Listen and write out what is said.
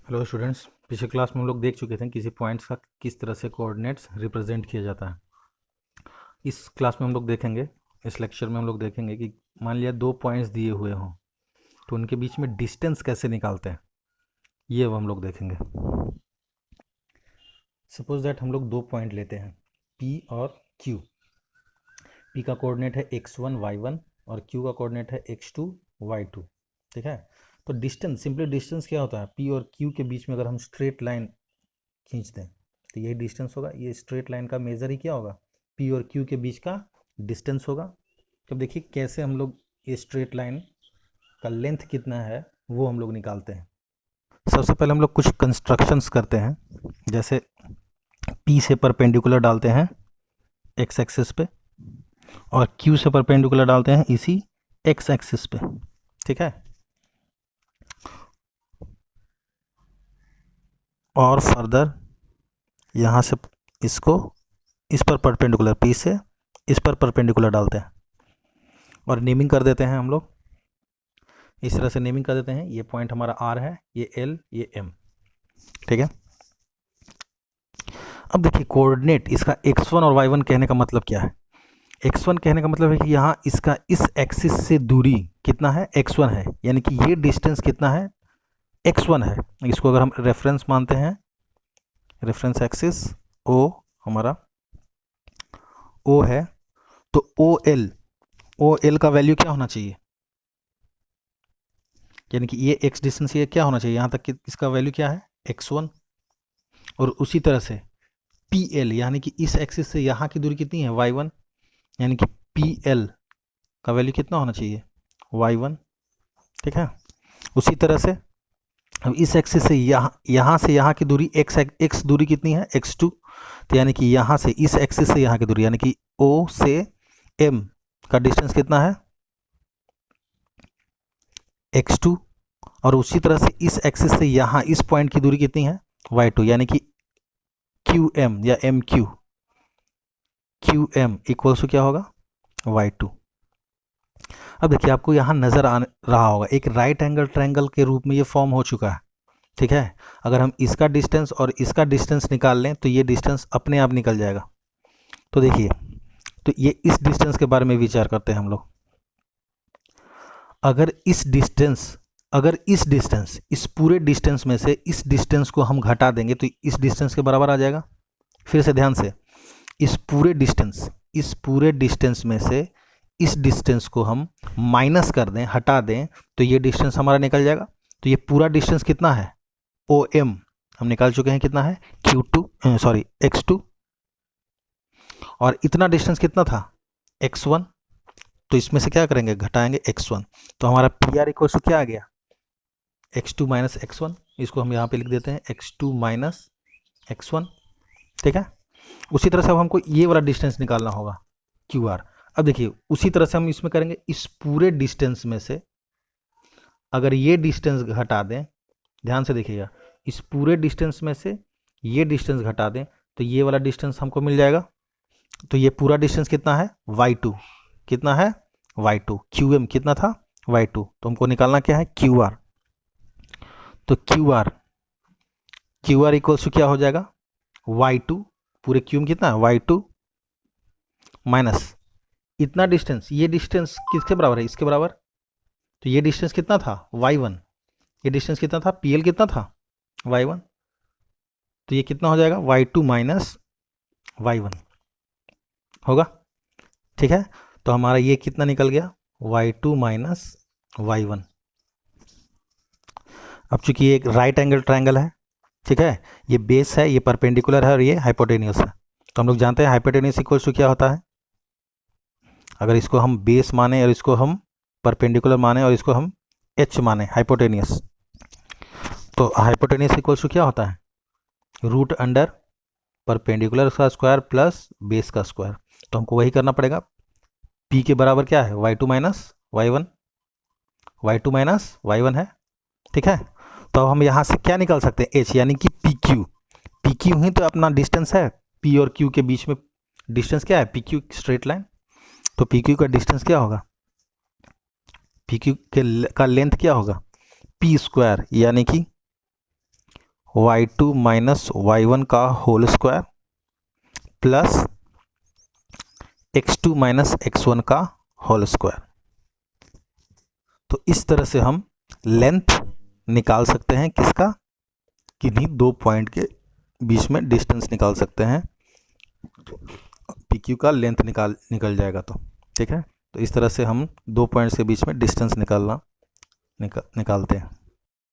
Hello students, पिछले class में हम लोग देख चुके थे किसी पॉइंट्स का किस तरह से कोऑर्डिनेट्स रिप्रेजेंट किया जाता है। इस क्लास में हम लोग देखेंगे, इस लेक्चर में हम लोग देखेंगे कि मान लिया दो पॉइंट्स दिए हुए हों तो उनके बीच में डिस्टेंस कैसे निकालते हैं, ये अब हम लोग देखेंगे। सपोज दैट हम लोग दो पॉइंट लेते हैं P और Q। P का कोऑर्डिनेट है x1 y1 और Q का कोऑर्डिनेट है x2 y2। ठीक है, तो डिस्टेंस, सिंपली डिस्टेंस क्या होता है, P और Q के बीच में अगर हम स्ट्रेट लाइन खींच दें तो यही डिस्टेंस होगा। ये स्ट्रेट लाइन का मेजर ही क्या होगा, P और Q के बीच का डिस्टेंस होगा। अब देखिए कैसे हम लोग ये स्ट्रेट लाइन का लेंथ कितना है वो हम लोग निकालते हैं। सबसे पहले हम लोग कुछ कंस्ट्रक्शंस करते हैं, जैसे P से परपेंडिकुलर डालते हैं x एक्सिस पे और Q से परपेंडिकुलर डालते हैं इसी x एक्सिस पे। ठीक है, और फर्दर यहाँ से इसको इस पर परपेंडिकुलर, P से इस पर परपेंडिकुलर डालते हैं और नेमिंग कर देते हैं हम लोग। इस तरह से नेमिंग कर देते हैं, ये पॉइंट हमारा R है, ये L, ये M। ठीक है, अब देखिए कोऑर्डिनेट इसका x1 और y1 कहने का मतलब क्या है। x1 कहने का मतलब है कि यहाँ इसका इस एक्सिस से दूरी कितना है, x1 है, यानी कि ये डिस्टेंस कितना है, x1 है। इसको अगर हम रेफरेंस मानते हैं, रेफरेंस एक्सिस O हमारा O है, तो OL का वैल्यू क्या होना चाहिए, यानी कि ये x डिस्टेंस ये क्या होना चाहिए यहाँ तक कि इसका वैल्यू क्या है, x1। और उसी तरह से PL यानी कि इस एक्सिस से यहाँ की दूरी कितनी है, y1, यानी कि PL का वैल्यू कितना होना चाहिए, y1। ठीक है, उसी तरह से अब इस एक्सिस से यहाँ से यहाँ की दूरी x दूरी कितनी है, x2, तो यानी कि यहाँ से इस एक्सिस से यहाँ की दूरी यानी कि O से M का डिस्टेंस कितना है, x2। और उसी तरह से इस एक्सिस से यहाँ इस पॉइंट की दूरी कितनी है, y2, यानी कि QM या MQ, QM इक्वल्स टू क्या होगा, y2। अब देखिए आपको यहाँ नज़र आ रहा होगा एक राइट एंगल ट्रायंगल के रूप में ये फॉर्म हो चुका है। ठीक है, अगर हम इसका डिस्टेंस और इसका डिस्टेंस निकाल लें तो ये डिस्टेंस अपने आप निकल जाएगा। तो देखिए, तो ये इस डिस्टेंस के बारे में विचार करते हैं हम लोग। अगर इस डिस्टेंस इस पूरे डिस्टेंस में से इस डिस्टेंस को हम घटा देंगे तो इस डिस्टेंस के बराबर आ जाएगा। फिर से ध्यान से, इस पूरे डिस्टेंस में से इस डिस्टेंस को हम माइनस कर दें, हटा दें, तो ये डिस्टेंस हमारा निकल जाएगा। तो ये पूरा डिस्टेंस कितना है, OM हम निकाल चुके हैं, कितना है x2, और इतना डिस्टेंस कितना था, x1। तो इसमें से क्या करेंगे, घटाएंगे x1, तो हमारा PR इक्वल टू क्या आ गया, x2 माइनस x1। इसको हम यहाँ पे लिख देते हैं x2 माइनस x1। ठीक है, उसी तरह से अब हमको ये वाला डिस्टेंस निकालना होगा QR। अब देखिए उसी तरह से हम इसमें करेंगे, इस पूरे डिस्टेंस में से अगर ये डिस्टेंस घटा दें, ध्यान से देखिएगा, इस पूरे डिस्टेंस में से ये डिस्टेंस घटा दें तो ये वाला डिस्टेंस हमको मिल जाएगा। तो ये पूरा डिस्टेंस कितना है, y2, कितना है, y2। QM कितना था, y2, तो हमको निकालना क्या है, QR। तो QR इक्वल्स टू क्या हो जाएगा, y2, पूरे QM कितना है, y2 माइनस इतना डिस्टेंस, ये डिस्टेंस किसके बराबर है, इसके बराबर। तो ये डिस्टेंस कितना था, y1, ये डिस्टेंस कितना था, PL कितना था, y1, तो ये कितना हो जाएगा, y2 माइनस y1 होगा। ठीक है, तो हमारा ये कितना निकल गया, y2 माइनस y1। अब चूंकि ये एक राइट एंगल ट्रायंगल है, ठीक है, ये बेस है, ये परपेंडिकुलर है और ये हाइपोटेन्यूस है, तो हम लोग जानते हैं हाइपोटेन्यूस इक्वल्स टू क्या होता है। अगर इसको हम बेस माने और इसको हम परपेंडिकुलर माने और इसको हम H माने, हाइपोटेन्यूस, तो हाइपोटेन्यूस इक्वल्स टू क्या होता है, रूट अंडर परपेंडिकुलर का स्क्वायर प्लस बेस का स्क्वायर। तो हमको वही करना पड़ेगा। P के बराबर क्या है, y2 minus y1, y2 minus y1 है। ठीक है, तो अब हम यहाँ से क्या निकाल सकते हैं, H, यानी कि PQ ही तो अपना डिस्टेंस है, P और Q के बीच में डिस्टेंस क्या है, PQ स्ट्रेट लाइन। तो PQ का डिस्टेंस क्या होगा, PQ का लेंथ क्या होगा, P स्क्वायर, यानी कि y2 माइनस y1 का whole square plus x2 minus x1 का होल स्क्वायर। तो इस तरह से हम लेंथ निकाल सकते हैं, किसका, किन्हीं दो पॉइंट के बीच में डिस्टेंस निकाल सकते हैं। PQ का लेंथ निकल जाएगा। तो ठीक है, तो इस तरह से हम दो पॉइंट्स के बीच में डिस्टेंस निकालते हैं।